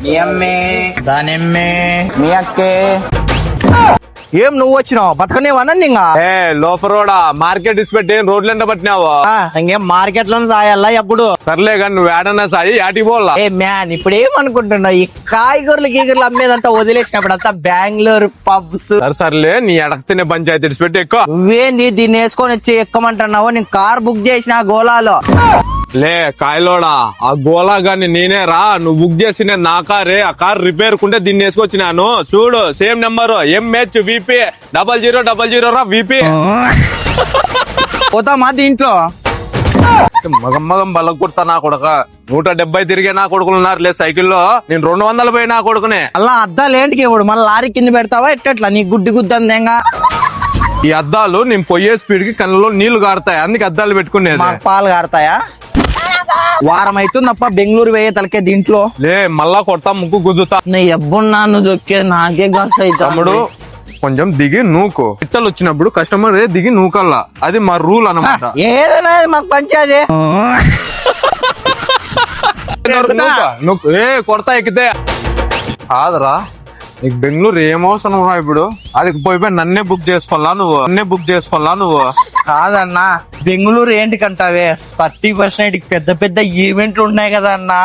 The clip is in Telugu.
మీ అమ్మే దానిమ్మే మీ అక్కే. ఏం నువ్వు వచ్చినావు బతకనేవనండి ఇంకా ఏ లోపరోడా మార్కెట్ ఇసిపెట్టి రోడ్లు ఎండ పట్టినావు. ఇంకేం మార్కెట్ లో సాయాలా ఎప్పుడు సర్లే కానీ నువ్వు ఏడన్నా సాయి యాటికి పోలా. ఏ మ్యాన్ ఇప్పుడు ఏమనుకుంటున్నావు ఈ కాయగూరలు గీగూరలు అమ్మేదంతా వదిలేసినప్పుడు అంతా బెంగళూరు పబ్స్. సర్లే నీ ఎడక తినే పంచాయతీ ఇసిపెట్టి ఎక్కువ. నువ్వేంది దీన్ని వేసుకొని వచ్చి ఎక్కమంటున్నావు? నేను కార్ బుక్ చేసిన గోలాలో. లే కాయలోడా ఆ గోలా గాని నేనే రా, నువ్వు బుక్ చేసిన నా కారే. ఆ కార్ రిపేర్ కుంటే దీన్ని వేసుకొచ్చినాను. చూడు సేమ్ నెంబర్ MH VP 0000 రా VP. పోతామా దీంట్లో? మగం బలం కుడతా నా కొడుక. 170 తిరిగే నా కొడుకులు ఉన్నారు లే సైకిల్లో. నేను 200 పోయి నా కొడుకునే. అలా అద్దాలు ఏంటికి ఇప్పుడు మళ్ళీ లారీ కింద పెడతావా ఎట్టట్లా? నీ గుడ్డి గుద్దందేంగా ఈ అద్దాలు నేను పోయే స్పీడ్ కి కళ్ళలో నీళ్లు కారుతాయి, అందుకే అద్దాలు పెట్టుకునేది. మాకు పాలు కాడతాయా? వారం అవుతుందప్ప బెంగళూరు వేయ తలకే దీంట్లో. లే మళ్ళా కొడతా ముక్కు గుద్దుతా. నీ ఎబ్బున్నా నువ్వు దొక్కే నాకే గస్ తమ్ముడు కొంచెం దిగి నూకు. ఇట్టలు వచ్చినప్పుడు కస్టమర్ దిగి నూకల్లా, అది మా రూల్ అన్నమాట. ఏదైనా మాకు పంచాది. ఏ కొడతా ఎక్కితే కాదరా, నీకు బెంగళూరు ఏమవసరం రా ఇప్పుడు? అది పోయిపోయి నన్నే బుక్ చేసుకోవాలా నువ్వు? కాదన్నా బెంగళూరు ఏంటికంటావే 30% పెద్ద పెద్ద ఈవెంట్లు ఉన్నాయి కదా అన్నా.